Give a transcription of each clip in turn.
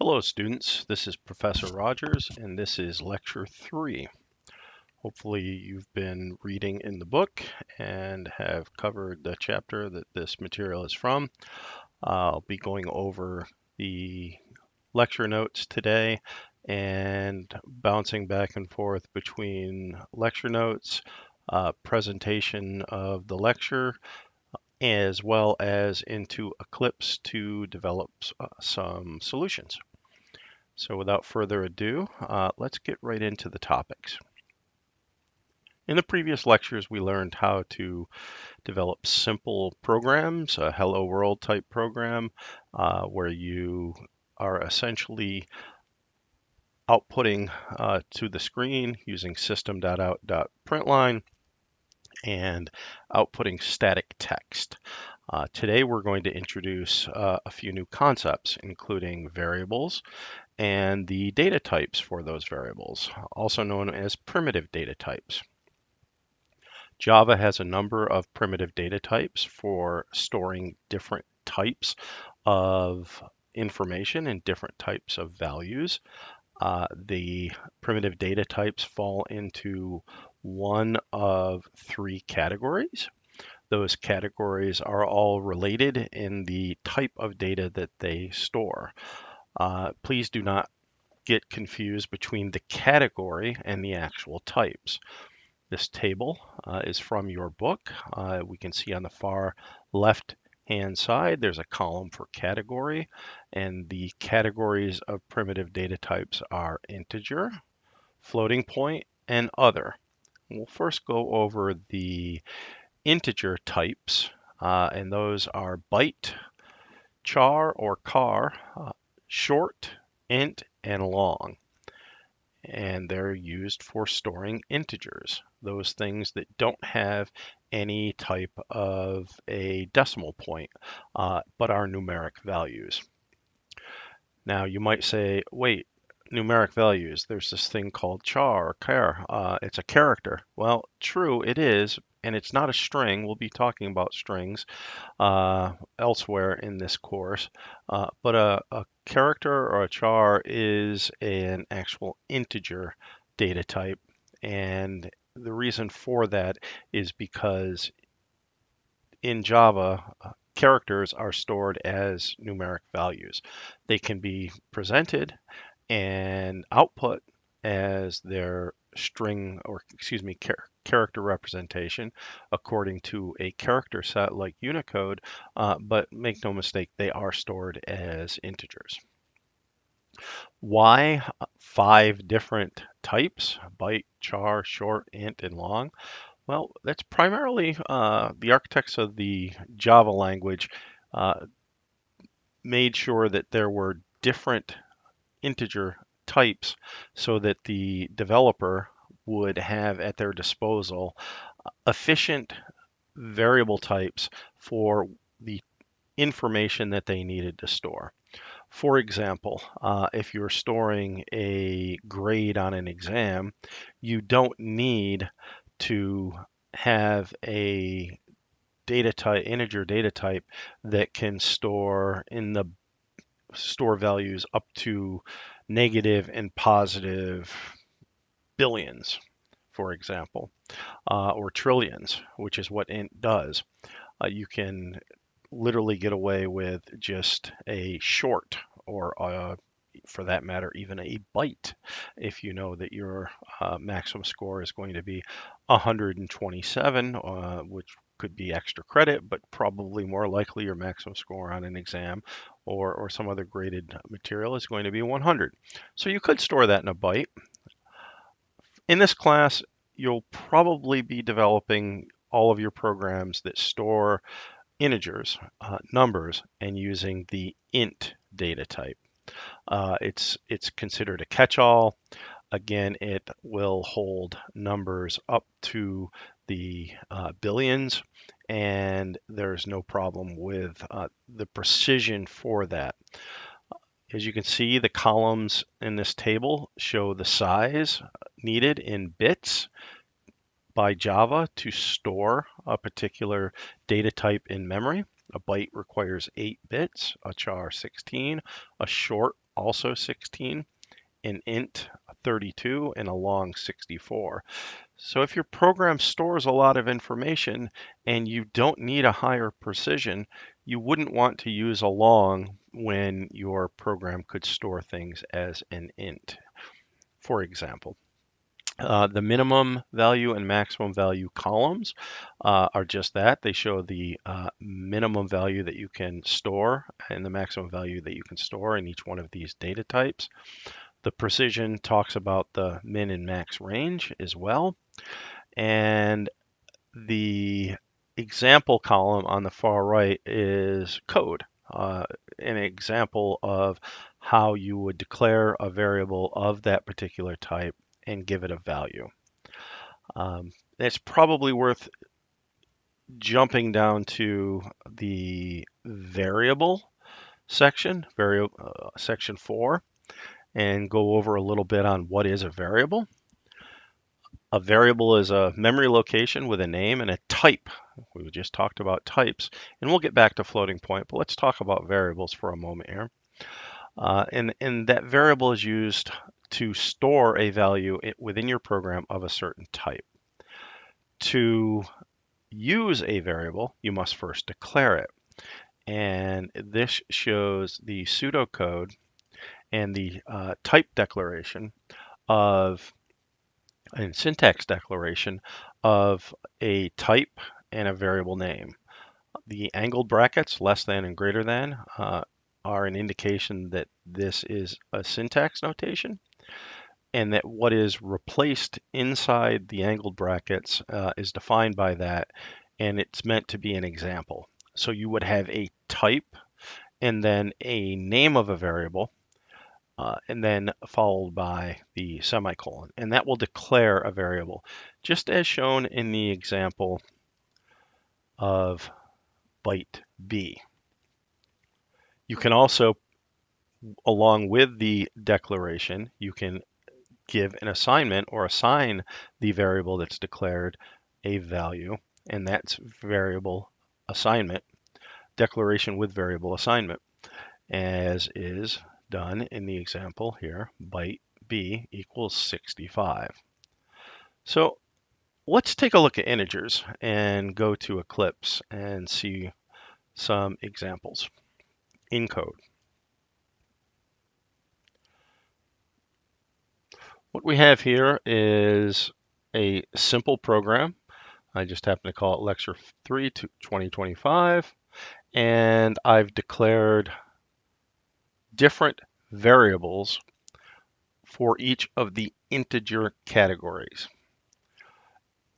Hello students, this is Professor Rogers and this is lecture 3. Hopefully you've been reading in the book and have covered the chapter that this material is from. I'll be going over the lecture notes today and bouncing back and forth between lecture notes, presentation of the lecture, as well as into Eclipse to develop some solutions. So without further ado, let's get right into the topics. In the previous lectures, we learned how to develop simple programs, a hello world type program, where you are essentially outputting to the screen using system.out.println and outputting static text. Today, we're going to introduce a few new concepts, including variables, and the data types for those variables, also known as primitive data types. Java has a number of primitive data types for storing different types of information and different types of values. The primitive data types fall into one of 3 categories. Those categories are all related in the type of data that they store. Please do not get confused between the category and the actual types. This table is from your book. We can see on the far left hand side there's a column for category, and the categories of primitive data types are integer, floating point, and other. We'll first go over the integer types, and those are byte, char or char, short, int, and long. And they're used for storing integers, those things that don't have any type of a decimal point, but are numeric values. Now you might say, wait, numeric values, there's this thing called char or char, it's a character. Well, true, it is, and it's not a string. We'll be talking about strings elsewhere in this course, but a character or a char is an actual integer data type, and the reason for that is because in Java, characters are stored as numeric values. They can be presented and output as their string, or excuse me, character representation according to a character set like Unicode, but make no mistake, they are stored as integers. Why 5 different types: byte, char, short, int, and long? Well, that's primarily the architects of the Java language made sure that there were different integer types so that the developer would have at their disposal efficient variable types for the information that they needed to store. For example, if you're storing a grade on an exam, you don't need to have a data type, integer data type, that can store values up to negative and positive billions, for example, or trillions, which is what int does. You can literally get away with just a short, or for that matter, even a byte, if you know that your maximum score is going to be 127, which could be extra credit, but probably more likely your maximum score on an exam or some other graded material is going to be 100. So you could store that in a byte. In this class, you'll probably be developing all of your programs that store integers, numbers, and using the int data type. It's considered a catch-all. Again, it will hold numbers up to the billions, and there's no problem with the precision for that. As you can see, the columns in this table show the size needed in bits by Java to store a particular data type in memory. A byte requires 8 bits, a char 16, a short also 16, an int 32, and a long 64. So if your program stores a lot of information and you don't need a higher precision, you wouldn't want to use a long when your program could store things as an int. For example, the minimum value and maximum value columns are just that. They show the minimum value that you can store and the maximum value that you can store in each one of these data types. The precision talks about the min and max range as well. And the example column on the far right is code, an example of how you would declare a variable of that particular type and give it a value. It's probably worth jumping down to the variable section, section 4, and go over a little bit on what is a variable. A variable is a memory location with a name and a type. We just talked about types, and we'll get back to floating point, but let's talk about variables for a moment here. And that variable is used to store a value within your program of a certain type. To use a variable, you must first declare it. And this shows the pseudocode and the type declaration of and syntax declaration of a type and a variable name. The angled brackets, less than and greater than, are an indication that this is a syntax notation, and that what is replaced inside the angled brackets is defined by that, and it's meant to be an example. So you would have a type and then a name of a variable, and then followed by the semicolon, and that will declare a variable, just as shown in the example of byte B. You can also, along with the declaration, you can give an assignment or assign the variable that's declared a value, and that's variable assignment, declaration with variable assignment, as is done in the example here, byte B equals 65. So let's take a look at integers and go to Eclipse and see some examples in code. What we have here is a simple program. I just happen to call it Lecture 3 to 2025, and I've declared different variables for each of the integer categories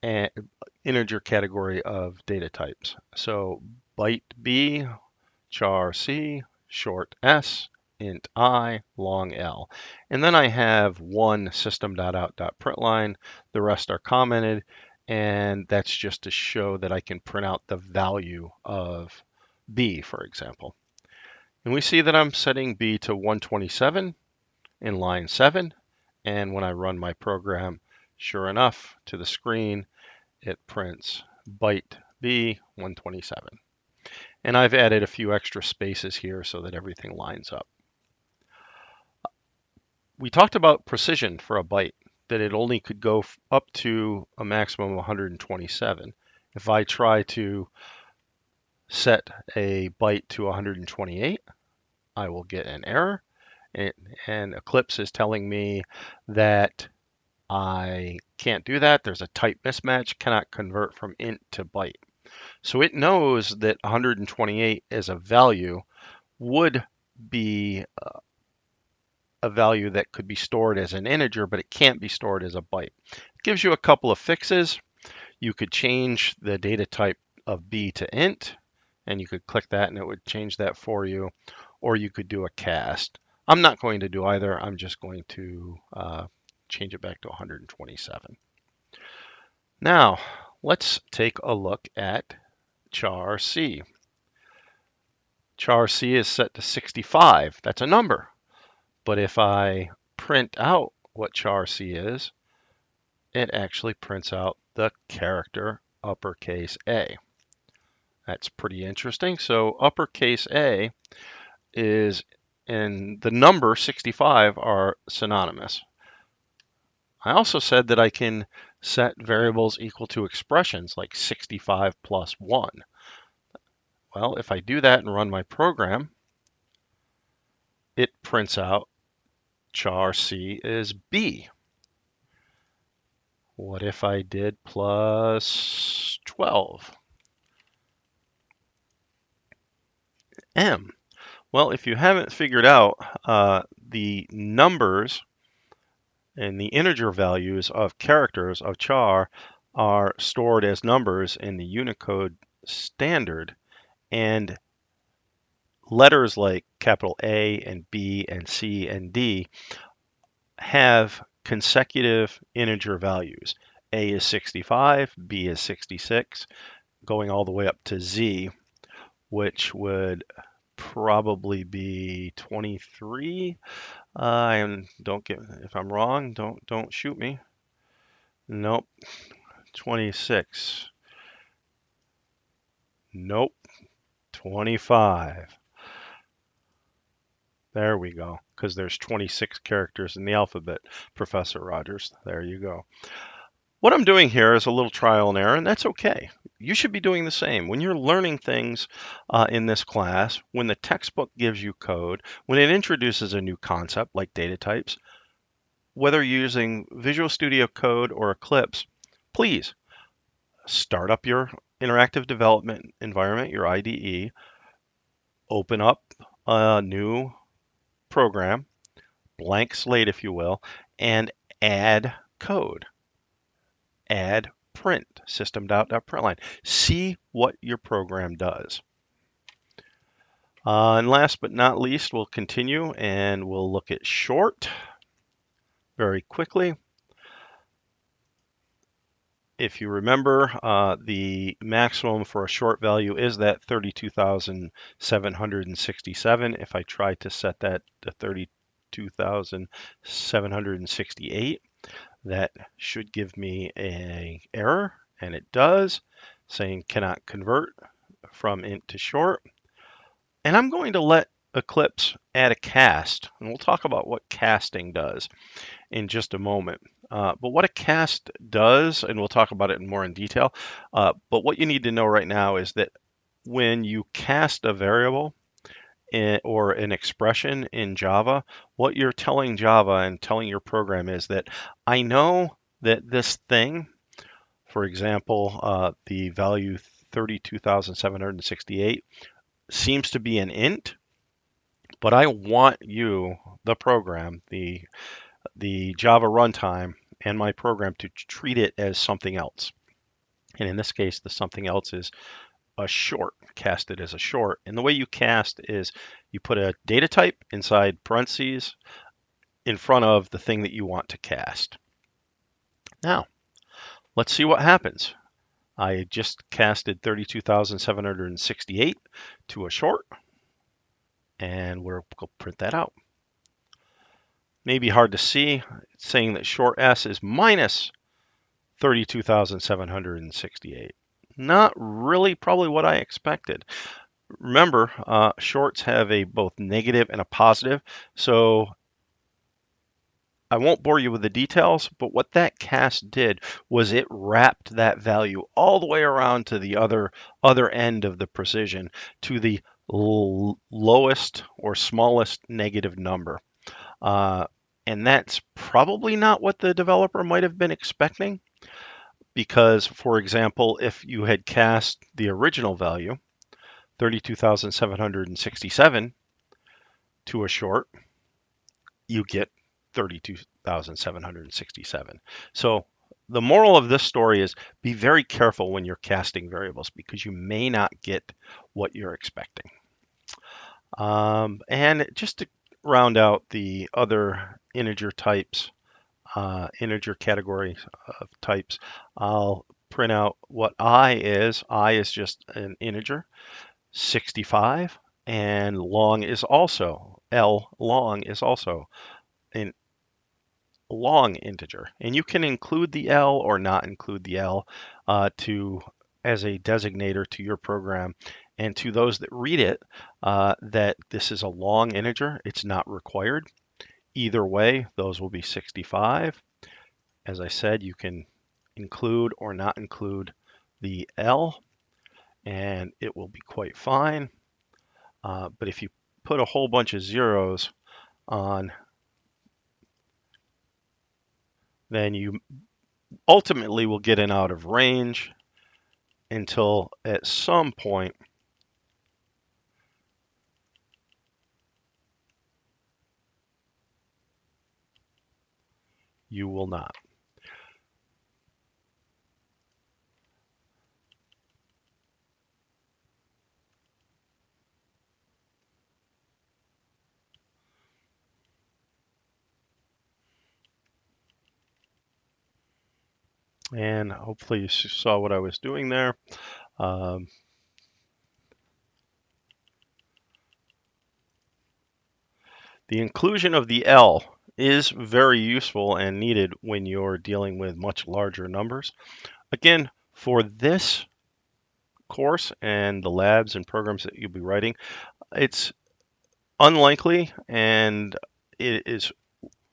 and integer category of data types. So byte B, char C, short S, int I, long L. And then I have one system.out.println. The rest are commented, and that's just to show that I can print out the value of B, for example. And we see that I'm setting B to 127 in line 7, and when I run my program, sure enough, to the screen, it prints byte B 127. And I've added a few extra spaces here so that everything lines up. We talked about precision for a byte, that it only could go up to a maximum of 127. If I try to set a byte to 128, I will get an error. And Eclipse is telling me that I can't do that. There's a type mismatch, cannot convert from int to byte. So it knows that 128 as a value would be a value that could be stored as an integer, but it can't be stored as a byte. It gives you a couple of fixes. You could change the data type of B to int, and you could click that and it would change that for you, or you could do a cast. I'm not going to do either. I'm just going to change it back to 127. Now, let's take a look at char C. Char C is set to 65. That's a number. But if I print out what char C is, it actually prints out the character uppercase A. That's pretty interesting. So uppercase A is and the number 65 are synonymous. I also said that I can set variables equal to expressions like 65 plus 1. Well, if I do that and run my program, it prints out char C is B. What if I did plus 12? M. Well, if you haven't figured out, the numbers and the integer values of characters of char are stored as numbers in the Unicode standard, and letters like capital A and B and C and D have consecutive integer values. A is 65, B is 66, going all the way up to Z, which would probably be 23. And don't get, if I'm wrong, don't shoot me. Nope, 26. Nope, 25. There we go, because there's 26 characters in the alphabet, Professor Rogers. There you go. What I'm doing here is a little trial and error, and that's okay. You should be doing the same. When you're learning things in this class, when the textbook gives you code, when it introduces a new concept like data types, whether you're using Visual Studio Code or Eclipse, please start up your interactive development environment, your IDE, open up a new program, blank slate if you will, and add code. Add print, system.println. See what your program does. And last but not least, we'll continue and we'll look at short very quickly. If you remember, the maximum for a short value is that 32,767. If I try to set that to 32,768, that should give me an error, and it does, saying cannot convert from int to short. And I'm going to let Eclipse add a cast, and we'll talk about what casting does in just a moment. But what a cast does, and we'll talk about it more in detail, but what you need to know right now is that when you cast a variable or an expression in Java, what you're telling Java and telling your program is that I know that this thing, for example, the value 32,768 seems to be an int, but I want you, the program, the Java runtime, and my program to treat it as something else. And in this case, the something else is a short, cast it as a short. And the way you cast is you put a data type inside parentheses in front of the thing that you want to cast. Now, let's see what happens. I just casted 32,768 to a short, and we'll print that out. Maybe hard to see. It's saying that short s is minus 32,768. Not really probably what I expected. Remember, shorts have a both negative and a positive, so I won't bore you with the details, but what that cast did was it wrapped that value all the way around to the other end of the precision, to the lowest or smallest negative number. And that's probably not what the developer might have been expecting, because, for example, if you had cast the original value, 32,767, to a short, you get 32,767. So the moral of this story is be very careful when you're casting variables because you may not get what you're expecting. And just to round out the other integer types, integer category of types, I'll print out what I is. I is just an integer, 65, and long is also, L long is also a long integer. And you can include the L or not include the L as a designator to your program. And to those that read it, that this is a long integer, it's not required. Either way, those will be 65. As I said, you can include or not include the L, and it will be quite fine. But if you put a whole bunch of zeros on, then you ultimately will get an out of range until at some point you will not. And hopefully you saw what I was doing there. Um, the inclusion of the L is very useful and needed when you're dealing with much larger numbers. Again, for this course and the labs and programs that you'll be writing, it's unlikely and it is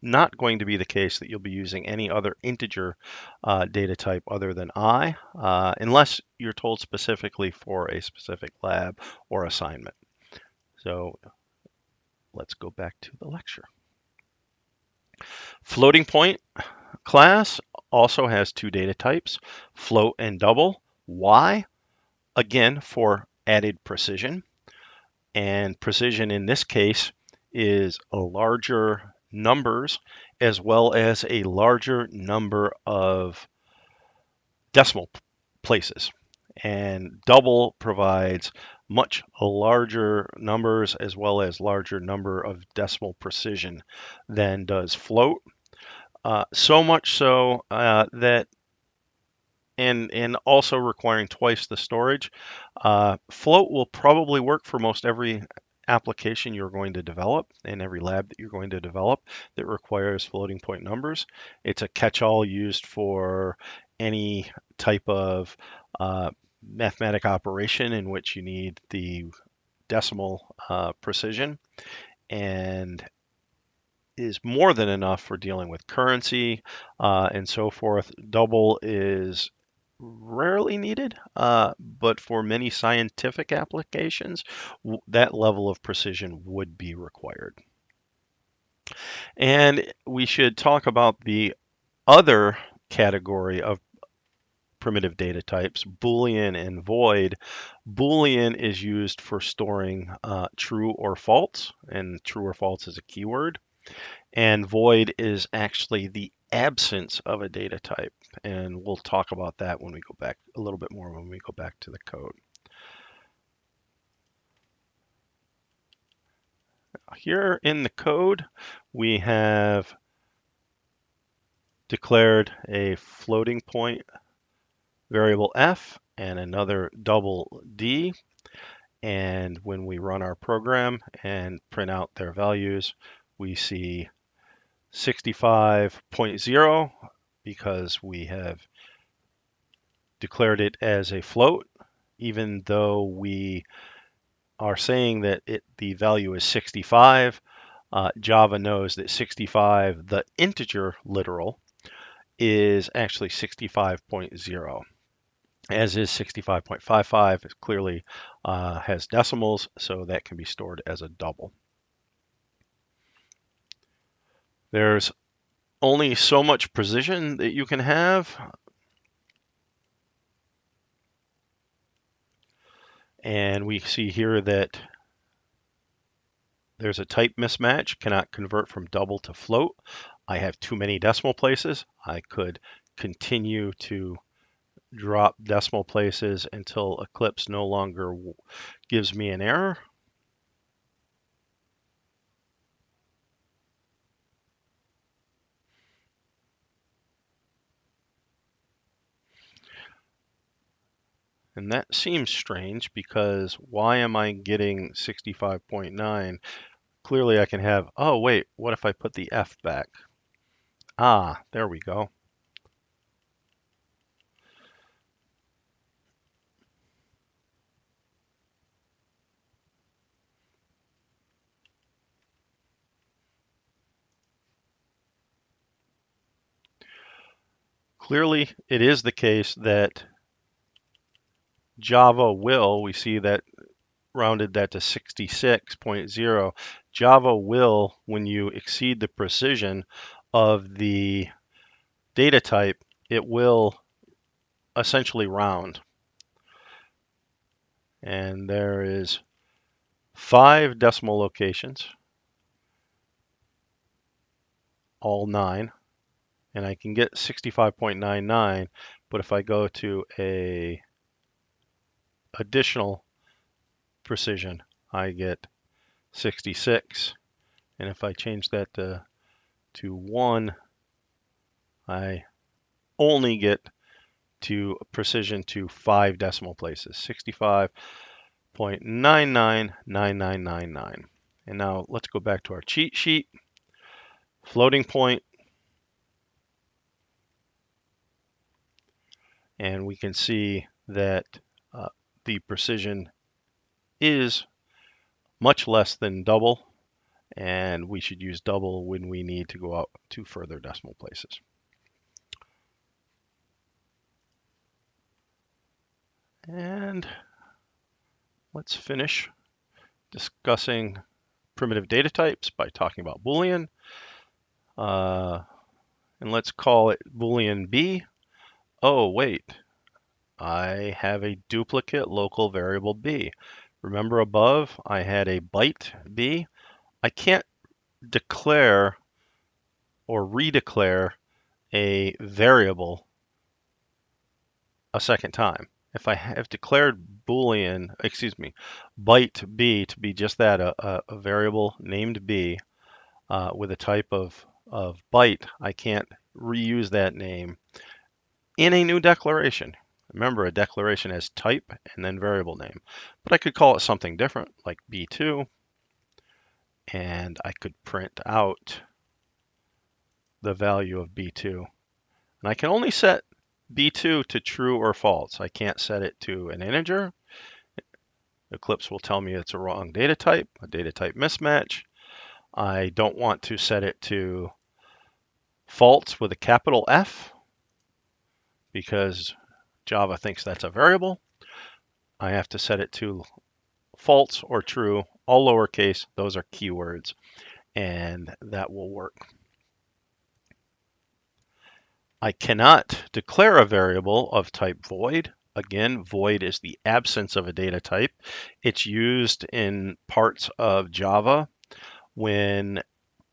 not going to be the case that you'll be using any other integer data type other than I, unless you're told specifically for a specific lab or assignment. So let's go back to the lecture. Floating point class also has two data types, float and double. Why? Again, for added precision. And precision in this case is a larger numbers as well as a larger number of decimal places. And double provides much larger numbers as well as larger number of decimal precision than does float. So much so that and also requiring twice the storage. Float will probably work for most every application you're going to develop and every lab that you're going to develop that requires floating point numbers. It's a catch-all used for any type of mathematic operation in which you need the decimal precision, and is more than enough for dealing with currency and so forth. Double is rarely needed, but for many scientific applications, that level of precision would be required. And we should talk about the other category of primitive data types, Boolean and void. Boolean is used for storing true or false, and true or false is a keyword. And void is actually the absence of a data type. And we'll talk about that when we go back a little bit more when we go back to the code. Here in the code, we have declared a floating point variable f and another double d. And when we run our program and print out their values, we see 65.0 because we have declared it as a float, even though we are saying that the value is 65. Java knows that 65, the integer literal, is actually 65.0, as is 65.55. It clearly has decimals, so that can be stored as a double. There's only so much precision that you can have. And we see here that there's a type mismatch, cannot convert from double to float. I have too many decimal places. I could continue to drop decimal places until Eclipse no longer gives me an error. And that seems strange because why am I getting 65.9? Clearly I can have, oh wait, what if I put the F back? Ah, there we go. clearly it is the case that Java will, we see that rounded that to 66.0, Java will, when you exceed the precision of the data type, it will essentially round. And there is 5 decimal locations, all 9, and I can get 65.99, but if I go to a additional precision, I get 66, and if I change that to 1, I only get to precision to 5 decimal places, 65.999999. And now let's go back to our cheat sheet. Floating point, and we can see that the precision is much less than double, and we should use double when we need to go out to further decimal places. And let's finish discussing primitive data types by talking about Boolean. And let's call it Boolean B. Oh, wait, I have a duplicate local variable B. Remember above, I had a byte B. I can't declare or redeclare a variable a second time. If I have declared Boolean, byte B to be just that, a variable named B with a type of byte, I can't reuse that name in a new declaration. Remember, a declaration has type and then variable name. But I could call it something different, like B2, and I could print out the value of B2. And I can only set B2 to true or false. I can't set it to an integer. Eclipse will tell me it's a wrong data type, a data type mismatch. I don't want to set it to false with a capital F because Java thinks that's a variable. I have to set it to false or true, all lowercase. Those are keywords, and that will work. I cannot declare a variable of type void. Again, void is the absence of a data type. It's used in parts of Java when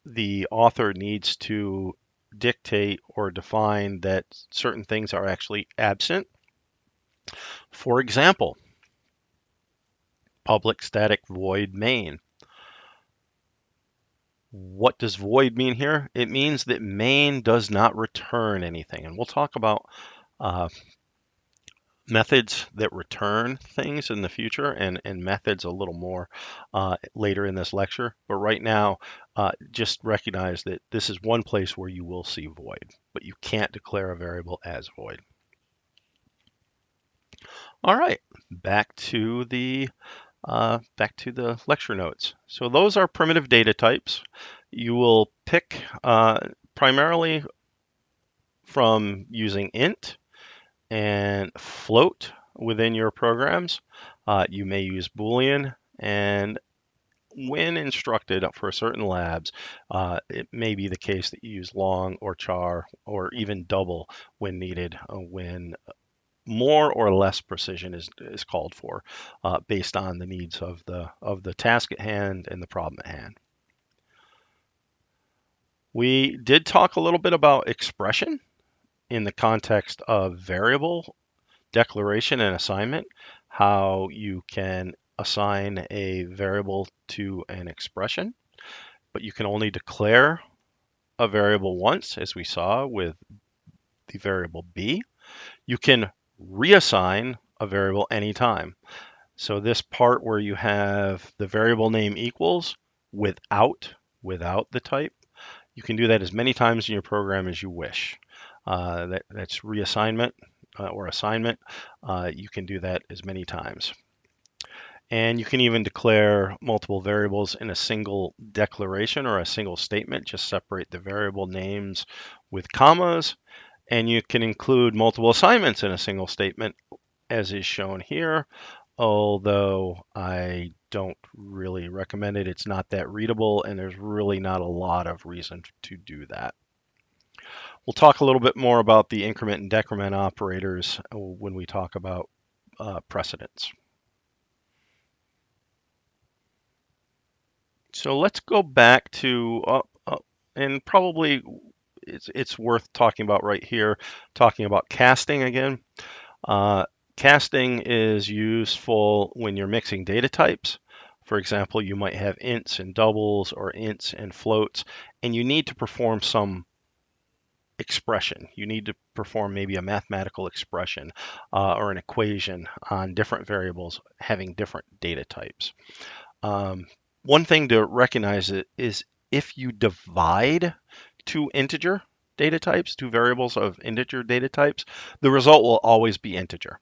the author needs to dictate or define that certain things are actually absent. For example, public static void main. What does void mean here? It means that main does not return anything. And we'll talk about methods that return things in the future and methods a little more later in this lecture. But right now, just recognize that this is one place where you will see void, but you can't declare a variable as void. All right, back to the lecture notes. So those are primitive data types. You will pick primarily from using int and float within your programs. You may use Boolean, and when instructed for certain labs, it may be the case that you use long or char or even double when needed, when more or less precision is called for based on the needs of the task at hand and the problem at hand. We did talk a little bit about expression in the context of variable declaration and assignment, how you can assign a variable to an expression, but you can only declare a variable once, as we saw with the variable b. You can reassign a variable anytime. So this part where you have the variable name equals without the type, you can do that as many times in your program as you wish. That's reassignment or assignment. You can do that as many times. And you can even declare multiple variables in a single declaration or a single statement. Just separate the variable names with commas And you can include multiple assignments in a single statement, as is shown here, although I don't really recommend it. It's not that readable, and there's really not a lot of reason to do that. We'll talk a little bit more about the increment and decrement operators when we talk about precedence. So let's go back to, and probably it's worth talking about right here, talking about casting again. Uh, Casting is useful when you're mixing data types. For example, you might have ints and doubles or ints and floats, and you need to perform some expression. You need to perform maybe a mathematical expression or an equation on different variables having different data types. One thing to recognize is if you divide two integer data types, two variables of integer data types, the result will always be integer.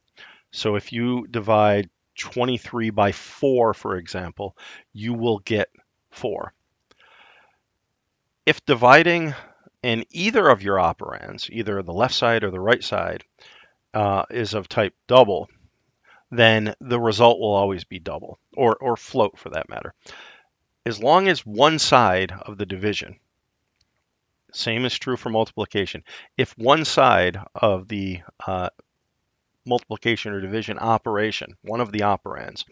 So if you divide 23 by 4, for example, you will get 4. If dividing in either of your operands, either the left side or the right side, is of type double, then the result will always be double, or float for that matter. As long as one side of the division, same is true for multiplication, if one side of the multiplication or division operation, one of the operands,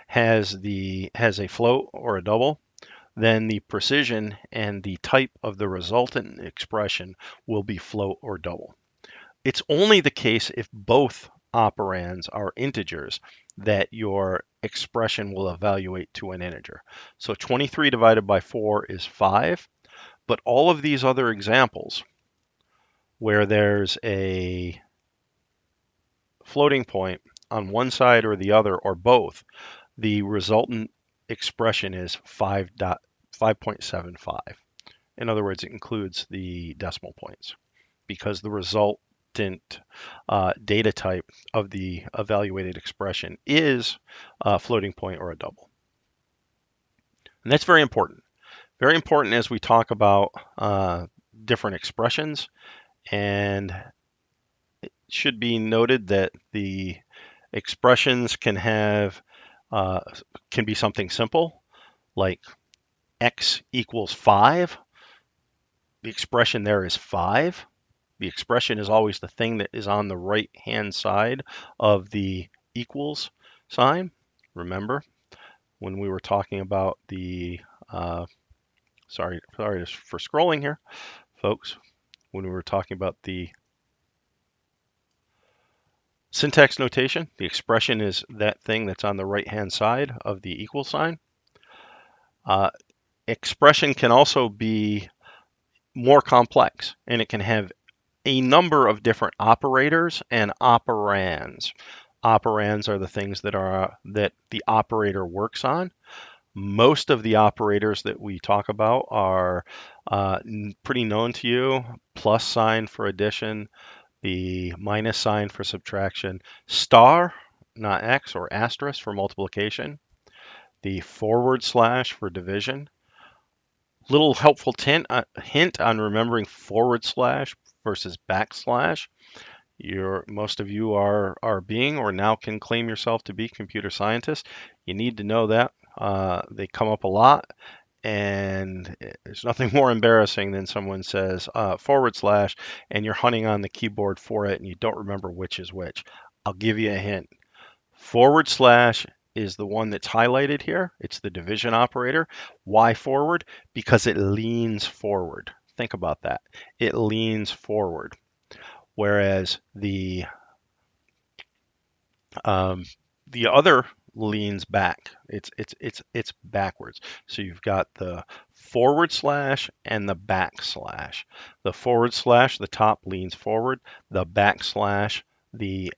has a float or a double, then the precision and the type of the resultant expression will be float or double. It's only the case if both operands are integers that your expression will evaluate to an integer. So 23 divided by 4 is 5, but all of these other examples where there's a floating point on one side or the other or both, the resultant expression is 5.75. In other words, it includes the decimal points because the resultant data type of the evaluated expression is a floating point or a double. And that's very important. Very important as we talk about different expressions. And it should be noted that the expressions can be something simple like x equals 5. The expression there is 5. The expression is always the thing that is on the right-hand side of the equals sign. Remember when we were talking about the, sorry for scrolling here, folks, when we were talking about the syntax notation, the expression is that thing that's on the right-hand side of the equal sign. Expression can also be more complex, and it can have a number of different operators and operands. Operands are the things that the operator works on. Most of the operators that we talk about are pretty known to you. Plus sign for addition, the minus sign for subtraction, star, not X, or asterisk for multiplication, the forward slash for division. Little helpful hint on remembering forward slash versus backslash. Most of you are being or now can claim yourself to be computer scientists. You need to know that. They come up a lot, and there's nothing more embarrassing than someone says forward slash and you're hunting on the keyboard for it and you don't remember which is which. I'll give you a hint. Forward slash is the one that's highlighted here. It's the division operator. Why forward? Because it leans forward. Think about that. It leans forward. Whereas the other leans back. It's backwards. So you've got the forward slash and the backslash. The forward slash, the top leans forward. The backslash, the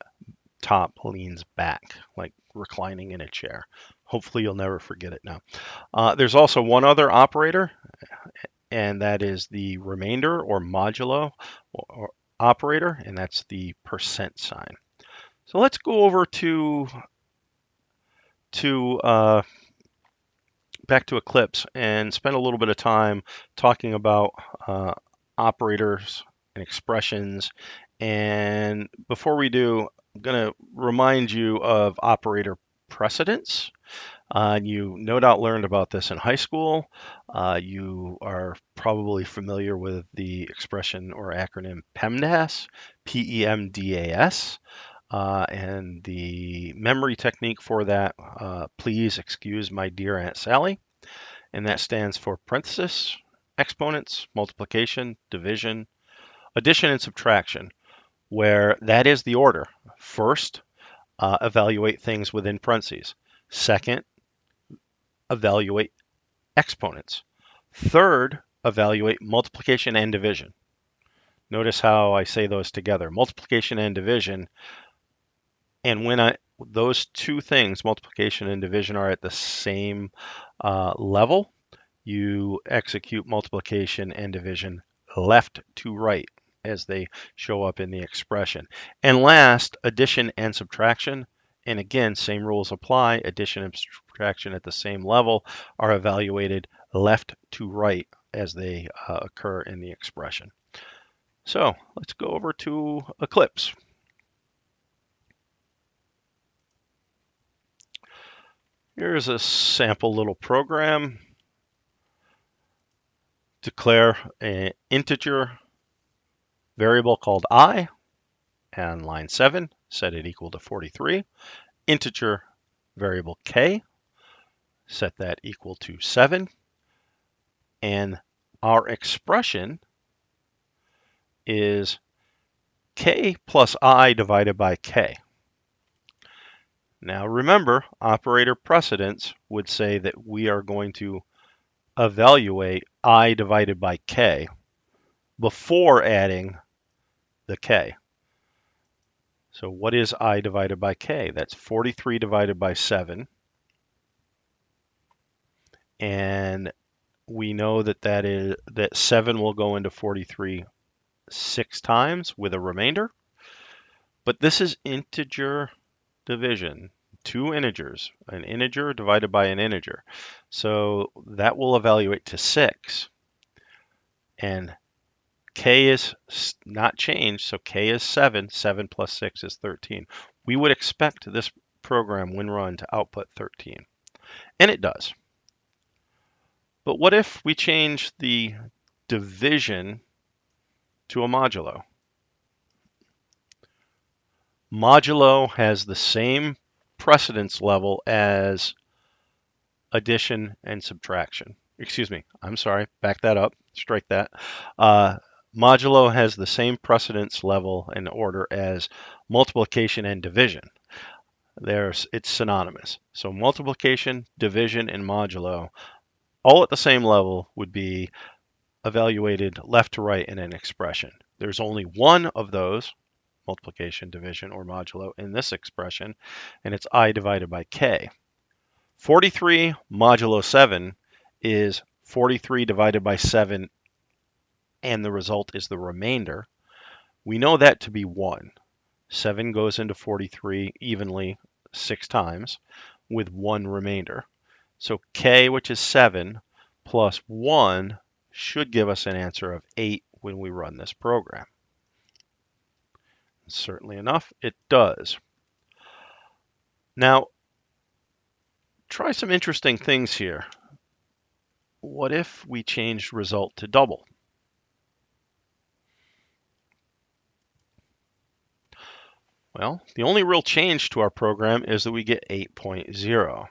top leans back, like reclining in a chair. Hopefully you'll never forget it now. There's also one other operator, and that is the remainder or modulo operator, and that's the percent sign. So let's go over to back to Eclipse and spend a little bit of time talking about operators and expressions. And before we do, I'm going to remind you of operator precedence. You no doubt learned about this in high school. You are probably familiar with the expression or acronym PEMDAS, PEMDAS. And the memory technique for that, please excuse my dear Aunt Sally. And that stands for parenthesis, exponents, multiplication, division, addition, and subtraction, where that is the order. First, evaluate things within parentheses. Second, evaluate exponents. Third, evaluate multiplication and division. Notice how I say those together, multiplication and division. And when those two things, multiplication and division, are at the same level, you execute multiplication and division left to right as they show up in the expression. And last, addition and subtraction. And again, same rules apply. Addition and subtraction at the same level are evaluated left to right as they occur in the expression. So let's go over to Eclipse. Here's a sample little program. Declare an integer variable called I, and line 7, set it equal to 43. Integer variable k, set that equal to 7. And our expression is k plus I divided by k. Now remember, operator precedence would say that we are going to evaluate I divided by k before adding the k. So what is I divided by k? That's 43 divided by 7. And we know that 7 will go into 43 6 times with a remainder. But this is integer division, two integers, an integer divided by an integer. So that will evaluate to 6. And k is not changed, so k is 7. 7 plus 6 is 13. We would expect this program, when run, to output 13. And it does. But what if we change the division to a modulo? Modulo has the same precedence level as addition and subtraction. Excuse me, I'm sorry, back that up, strike that. Modulo has the same precedence level and order as multiplication and division. It's synonymous. So multiplication, division, and modulo, all at the same level, would be evaluated left to right in an expression. There's only one of those, multiplication, division, or modulo, in this expression, and it's I divided by k. 43 modulo 7 is 43 divided by 7, and the result is the remainder. We know that to be 1. 7 goes into 43 evenly 6 times with 1 remainder. So k, which is 7, plus 1 should give us an answer of 8 when we run this program. Certainly enough, it does. Now, try some interesting things here. What if we changed result to double? Well, the only real change to our program is that we get 8.0.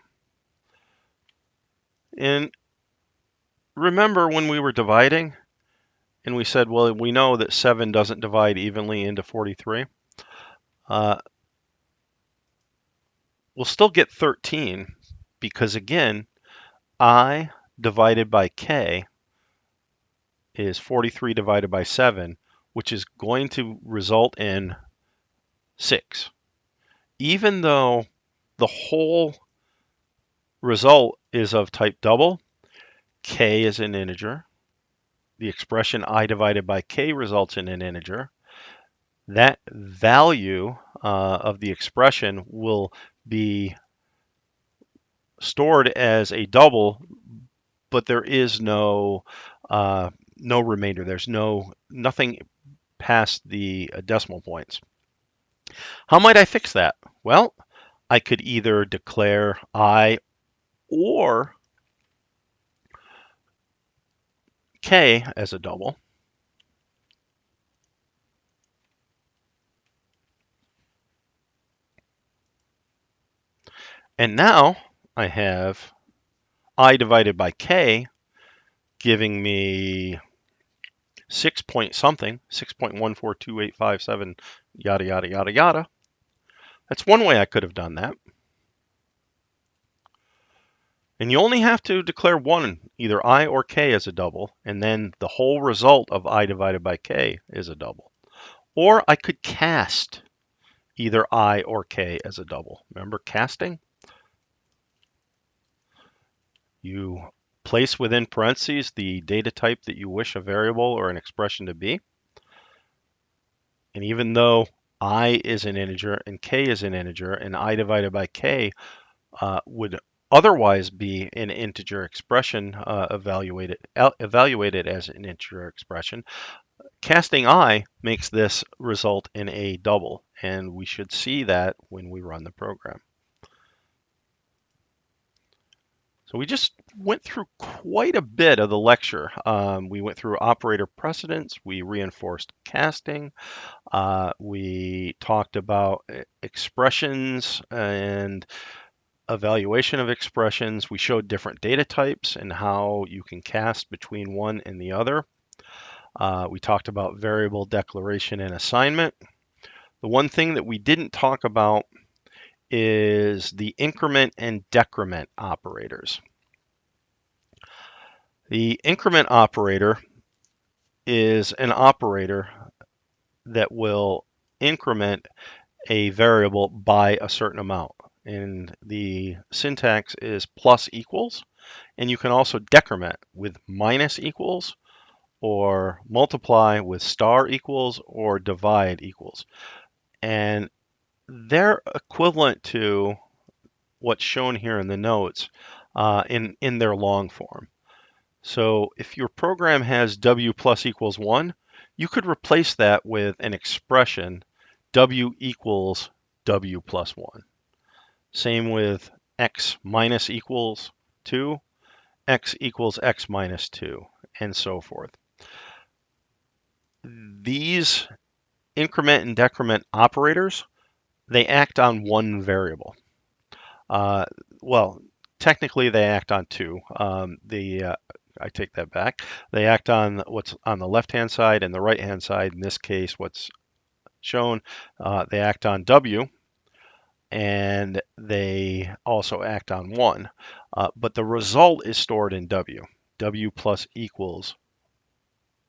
And remember when we were dividing and we said, well, we know that 7 doesn't divide evenly into 43. We'll still get 13 because, again, I divided by k is 43 divided by 7, which is going to result in 6. Even though the whole result is of type double, k is an integer. The expression I divided by k results in an integer. That value of the expression will be stored as a double, but there is no remainder. There's nothing past the decimal points. How might I fix that? Well, I could either declare I or k as a double. And now I have I divided by k giving me 6 point something, 6.142857, yada, yada, yada, yada. That's one way I could have done that. And you only have to declare one, either I or k as a double, and then the whole result of I divided by k is a double. Or I could cast either I or k as a double. Remember casting? You place within parentheses the data type that you wish a variable or an expression to be. And even though I is an integer and k is an integer, and I divided by k would otherwise be an integer expression evaluated as an integer expression, casting I makes this result in a double, and we should see that when we run the program. So we just went through quite a bit of the lecture. We went through operator precedence, we reinforced casting, we talked about expressions and evaluation of expressions. We showed different data types and how you can cast between one and the other. We talked about variable declaration and assignment. The one thing that we didn't talk about is the increment and decrement operators. The increment operator is an operator that will increment a variable by a certain amount. And the syntax is plus equals. And you can also decrement with minus equals, or multiply with star equals, or divide equals. And they're equivalent to what's shown here in the notes in their long form. So if your program has w plus equals 1, you could replace that with an expression w equals w plus 1. Same with x minus equals 2, x equals x minus 2, and so forth. These increment and decrement operators, they act on one variable. Well, technically they act on two. I take that back. They act on what's on the left-hand side and the right-hand side. In this case, what's shown, they act on W, and they also act on 1. But the result is stored in W. W plus equals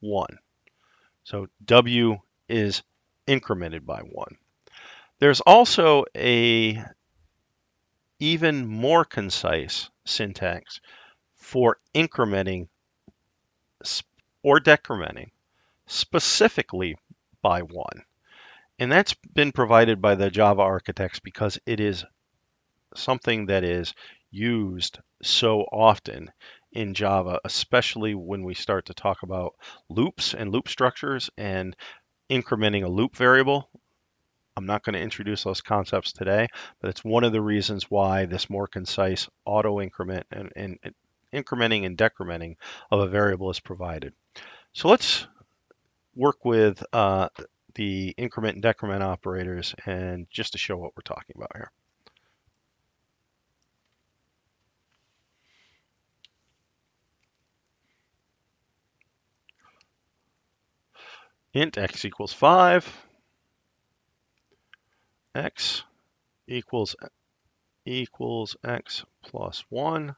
1. So W is incremented by 1. There's also a even more concise syntax for incrementing or decrementing specifically by 1. And that's been provided by the Java architects because it is something that is used so often in Java, especially when we start to talk about loops and loop structures and incrementing a loop variable. I'm not going to introduce those concepts today, but it's one of the reasons why this more concise auto increment and incrementing and decrementing of a variable is provided. So let's work with the increment and decrement operators, and just to show what we're talking about here. Int x equals 5, x equals x plus 1,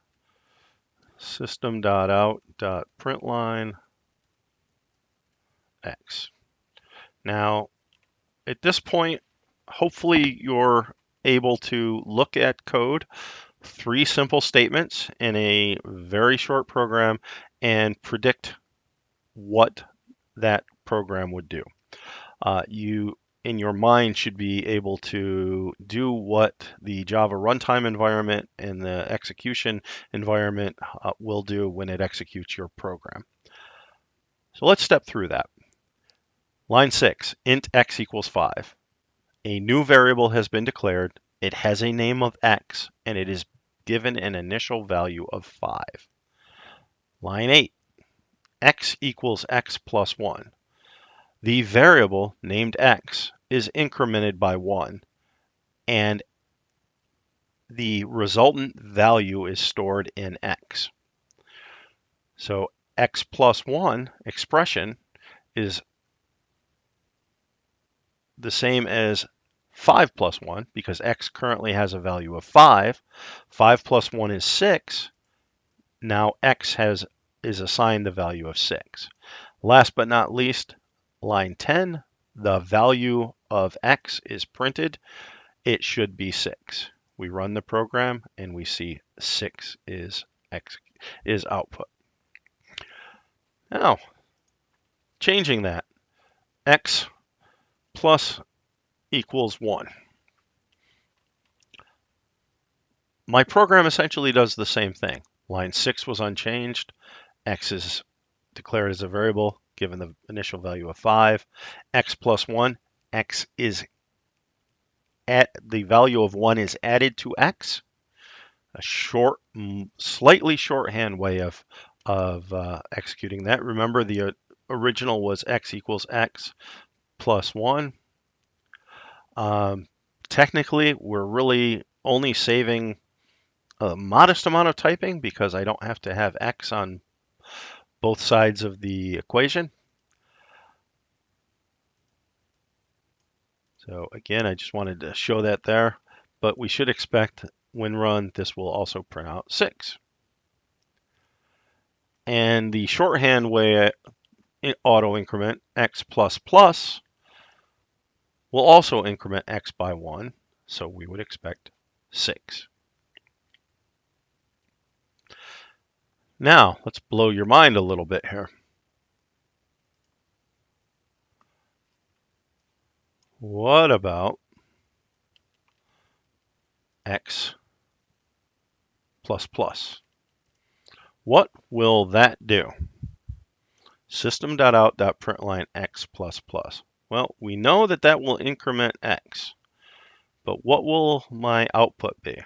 system.out.println x. Now, at this point, hopefully you're able to look at code, 3 simple statements in a very short program, and predict what that program would do. You, in your mind, should be able to do what the Java runtime environment and the execution environment will do when it executes your program. So let's step through that. Line 6, int x equals 5. A new variable has been declared. It has a name of x, and it is given an initial value of 5. Line 8, x equals x plus 1. The variable named x is incremented by 1, and the resultant value is stored in x. So x plus 1 expression is the same as 5 plus 1 because x currently has a value of 5. 5 plus 1 is 6. Now x is assigned the value of 6. Last but not least, line 10, the value of x is printed. It should be 6. We run the program and we see 6 is output. Now, changing that, x plus equals 1. My program essentially does the same thing. Line 6 was unchanged. X is declared as a variable given the initial value of 5. X plus 1, x is at the value of 1 is added to x. A slightly shorthand way of executing that. Remember, the original was x equals x plus 1. Technically, we're really only saving a modest amount of typing because I don't have to have x on both sides of the equation. So again, I just wanted to show that there, but we should expect when run, this will also print out 6. And the shorthand way auto increment x plus plus will also increment x by 1, so we would expect 6. Now, let's blow your mind a little bit here. What about x plus plus? What will that do? System.out.println x plus plus. Well, we know that that will increment x, but what will my output be?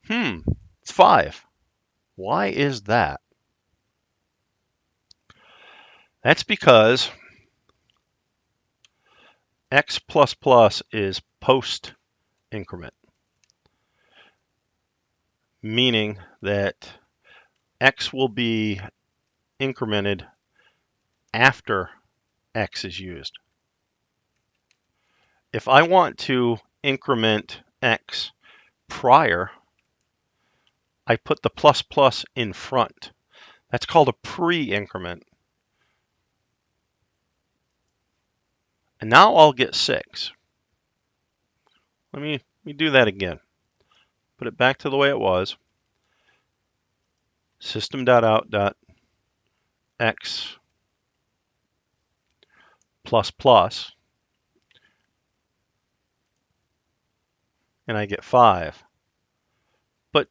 It's 5. Why is that? That's because x plus plus is post increment, meaning that x will be incremented after x is used. If I want to increment x prior, I put the plus plus in front. That's called a pre-increment. And now I'll get 6. Let me do that again. Put it back to the way it was. System.out.x plus plus, and I get 5. But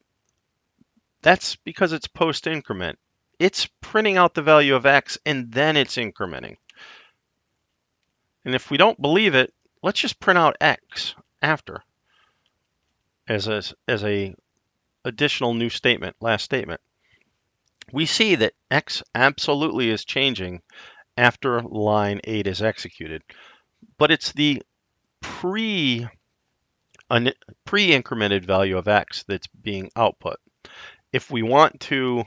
that's because it's post increment. It's printing out the value of x and then it's incrementing. And if we don't believe it, let's just print out x after as a additional new statement, last statement. We see that x absolutely is changing after line 8 is executed, but it's the pre-incremented value of x that's being output. If we want to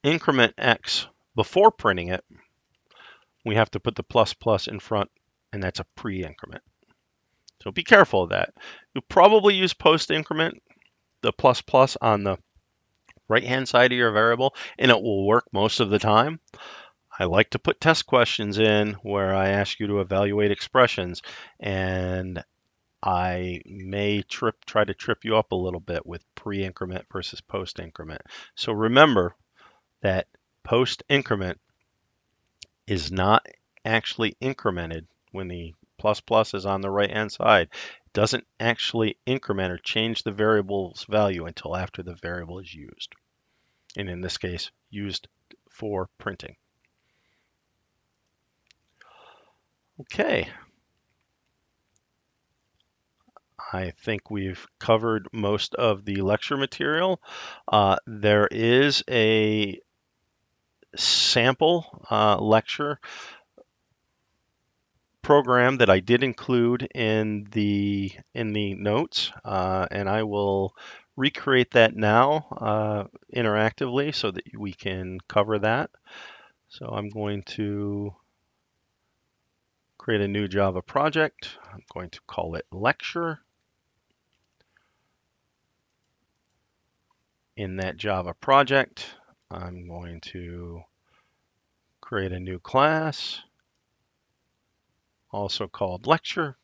increment x before printing it, we have to put the plus plus in front, and that's a pre-increment. So be careful of that. You'll probably use post increment, the plus plus on the right-hand side of your variable, and it will work most of the time. I like to put test questions in where I ask you to evaluate expressions, and I may try to trip you up a little bit with pre-increment versus post-increment. So remember that post-increment is not actually incremented when the plus plus is on the right-hand side. It doesn't actually increment or change the variable's value until after the variable is used. And in this case, used for printing. Okay, I think we've covered most of the lecture material. There is a sample lecture program that I did include in the notes, and I will recreate that now interactively so that we can cover that. So I'm going to create a new Java project. I'm going to call it lecture. In that Java project, I'm going to create a new class, also called lecture,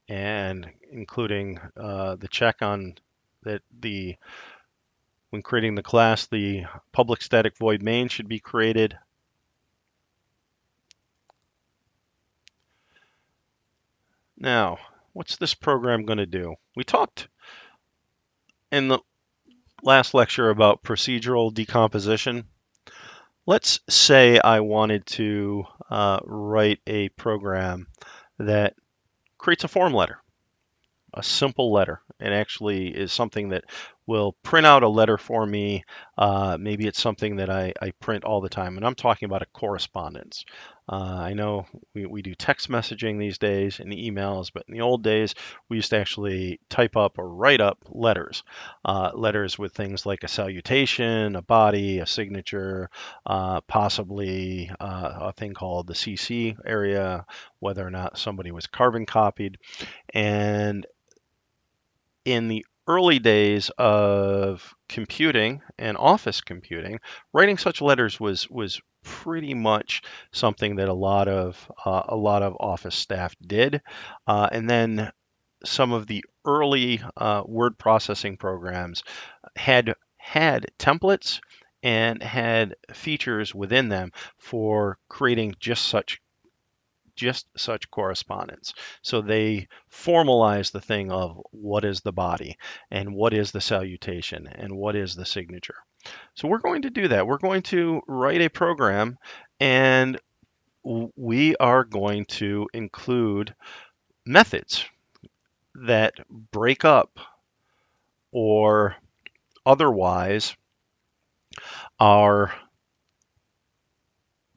and including the check on that when creating the class, the public static void main should be created. Now, what's this program going to do? We talked in the last lecture about procedural decomposition. Let's say I wanted to write a program that creates a form letter, a simple letter. It actually is something that will print out a letter for me. Maybe it's something that I print all the time, and I'm talking about a correspondence. I know we do text messaging these days and emails, but in the old days, we used to actually type up or write up letters. Letters with things like a salutation, a body, a signature, possibly a thing called the CC area, whether or not somebody was carbon copied. And in the early days of computing and office computing, writing such letters was pretty much something that a lot of office staff did. And then some of the early word processing programs had templates and had features within them for creating just such correspondence. So they formalize the thing of what is the body and what is the salutation and what is the signature. So we're going to do that. We're going to write a program and we are going to include methods that break up or otherwise are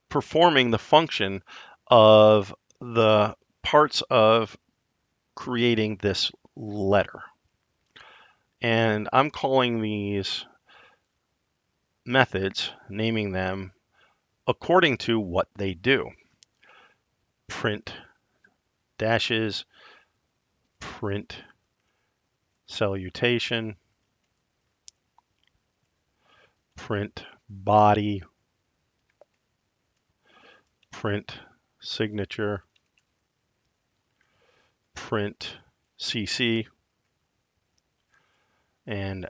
performing the function of the parts of creating this letter. And I'm calling these methods, naming them according to what they do. Print dashes, print salutation, print body, print signature, print CC, and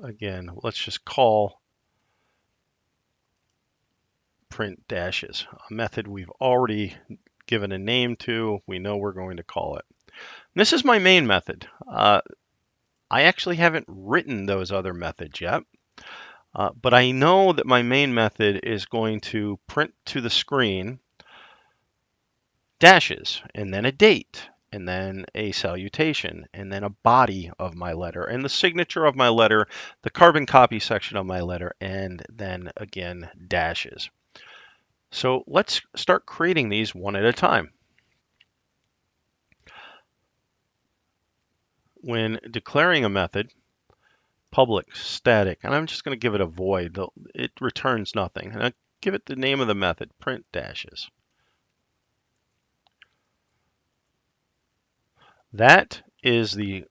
again, let's just call print dashes, a method we've already given a name to, we know we're going to call it. This is my main method. I actually haven't written those other methods yet, but I know that my main method is going to print to the screen dashes, and then a date, and then a salutation, and then a body of my letter, and the signature of my letter, the carbon copy section of my letter, and then again dashes. So let's start creating these one at a time. When declaring a method, public, static, and I'm just going to give it a void. It returns nothing. And I give it the name of the method, print dashes. That is the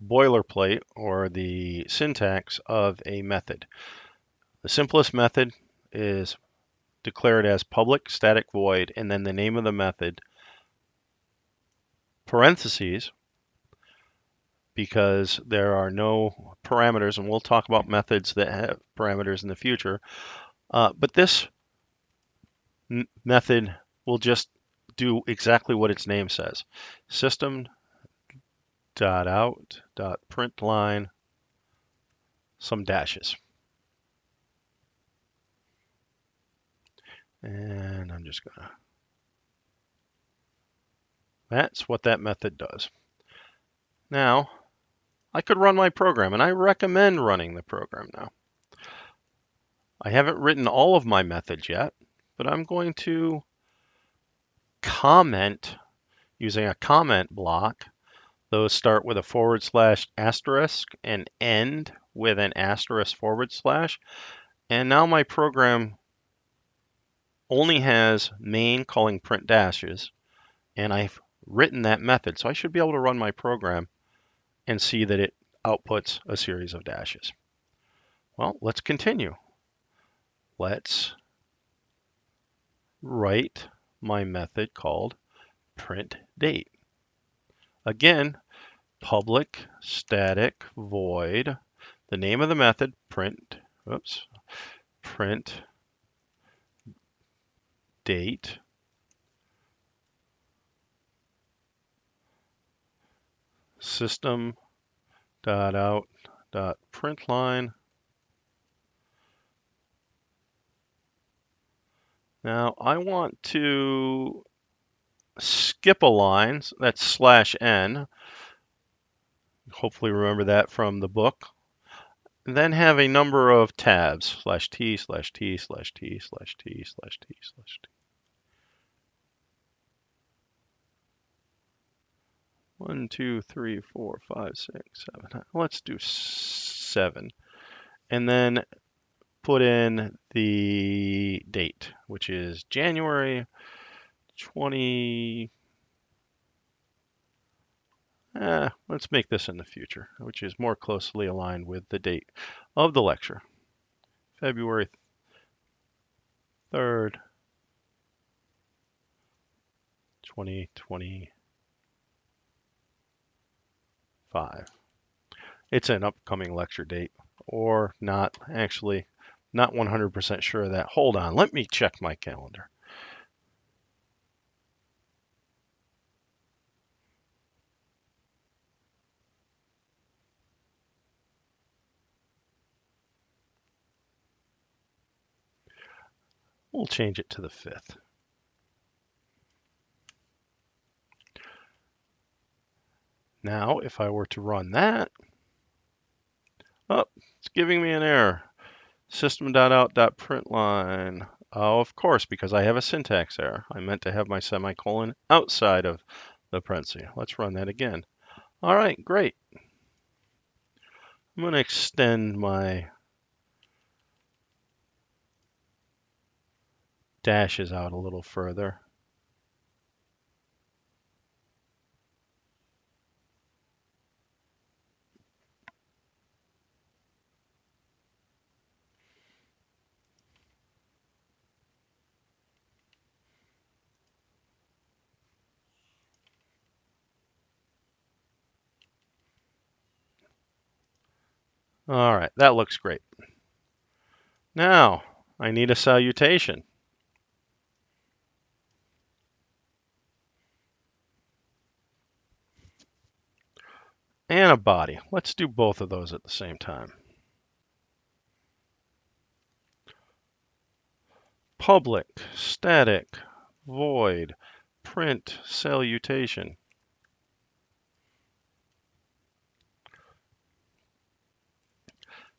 boilerplate or the syntax of a method. The simplest method is declared as public static void and then the name of the method, parentheses, because there are no parameters, and we'll talk about methods that have parameters in the future. But this method will just do exactly what its name says. System.out.println some dashes. And I'm just gonna, that's what that method does. Now, I could run my program, and I recommend running the program now. I haven't written all of my methods yet, but I'm going to comment using a comment block. Those start with a / asterisk and end with an asterisk /. And now my program only has main calling print dashes, and I've written that method. So I should be able to run my program and see that it outputs a series of dashes. Well, let's continue. Let's write my method called print date. Again, public static void, the name of the method, print date, system.out.println. Now I want to skip a line, that's /n. Hopefully remember that from the book. And then have a number of tabs, /t/t/t/t/t/t/t. 1, 2, 3, 4, 5, 6, 7. Let's do 7. And then put in the date, which is January 20. Let's make this in the future, which is more closely aligned with the date of the lecture. February 3rd, 2025. It's an upcoming lecture date, or not, actually, not 100% sure of that. Hold on, let me check my calendar. We'll change it to the 5th. Now, if I were to run that, oh, it's giving me an error. System.out.println. Oh, of course, because I have a syntax error. I meant to have my semicolon outside of the parenthesis. Let's run that again. All right, great. I'm going to extend my dashes out a little further. All right, that looks great. Now, I need a salutation. And a body. Let's do both of those at the same time. Public, static, void, print, salutation.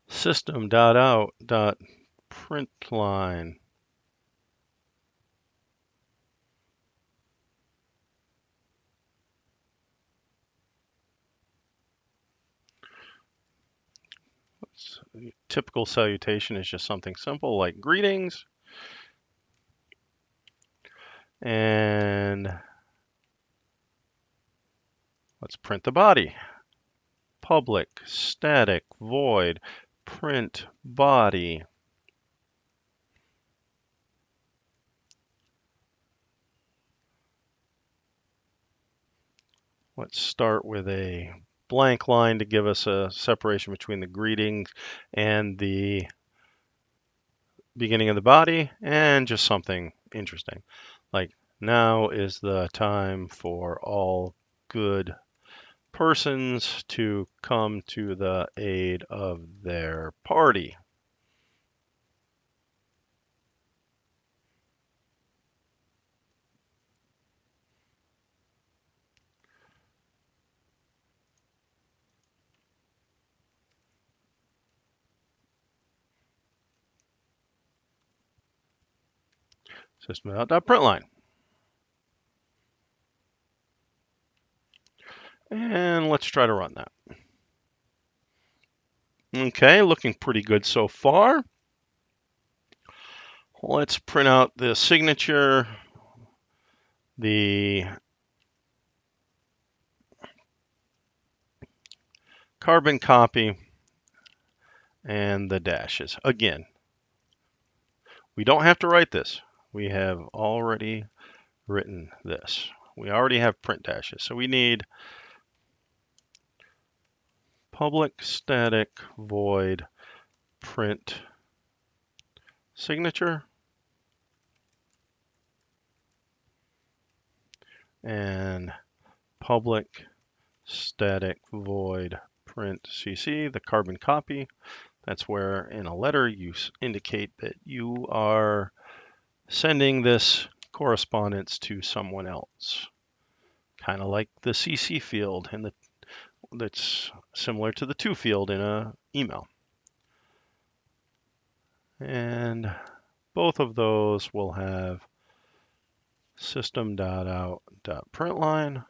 System.out.println. Typical salutation is just something simple like greetings. And let's print the body. Public, static, void, print body. Let's start with a blank line to give us a separation between the greetings and the beginning of the body, and just something interesting. Like, now is the time for all good persons to come to the aid of their party. System.println. And let's try to run that. Okay, looking pretty good so far. Let's print out the signature, the carbon copy, and the dashes. Again, we don't have to write this. We have already written this. We already have print dashes. So we need public static void print signature and public static void print CC, the carbon copy. That's where in a letter you indicate that you are sending this correspondence to someone else. Kind of like the CC field in that's similar to the to field in an email. And both of those will have system.out.println.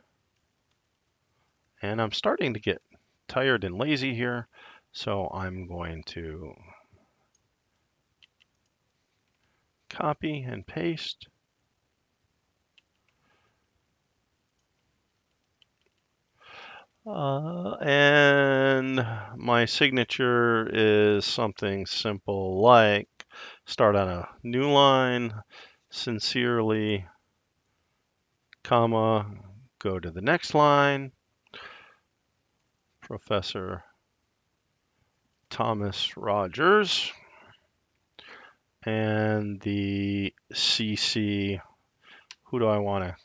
And I'm starting to get tired and lazy here, so I'm going to copy and paste. And my signature is something simple like start on a new line, sincerely, comma, go to the next line, Professor Thomas Rogers, and the CC, who do I want to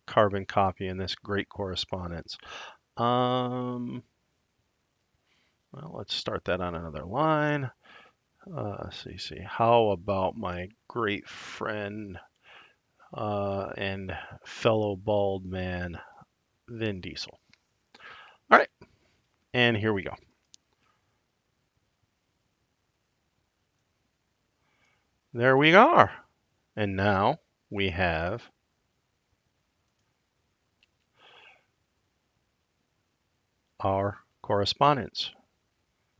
carbon copy in this great correspondence? Well, let's start that on another line. CC, how about my great friend and fellow bald man, Vin Diesel? All right, and here we go. There we are. And now we have our correspondence.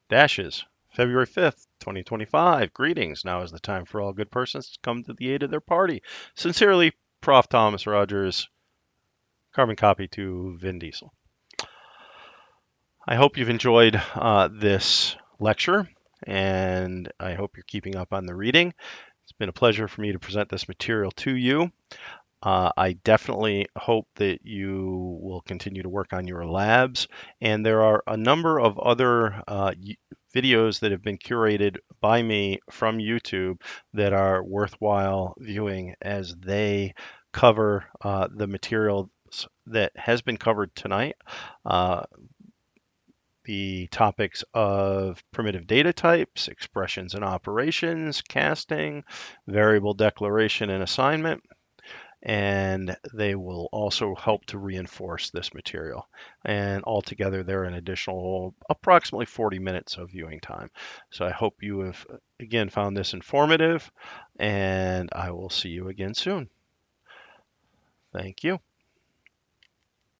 Dashes, February 5th, 2025. Greetings. Now is the time for all good persons to come to the aid of their party. Sincerely, Prof. Thomas Rogers, carbon copy to Vin Diesel. I hope you've enjoyed this lecture, and I hope you're keeping up on the reading. It's been a pleasure for me to present this material to you. I definitely hope that you will continue to work on your labs. And there are a number of other videos that have been curated by me from YouTube that are worthwhile viewing as they cover the material that has been covered tonight. The topics of primitive data types, expressions and operations, casting, variable declaration and assignment, and they will also help to reinforce this material. And altogether, they're an additional approximately 40 minutes of viewing time. So I hope you have, again, found this informative, and I will see you again soon. Thank you.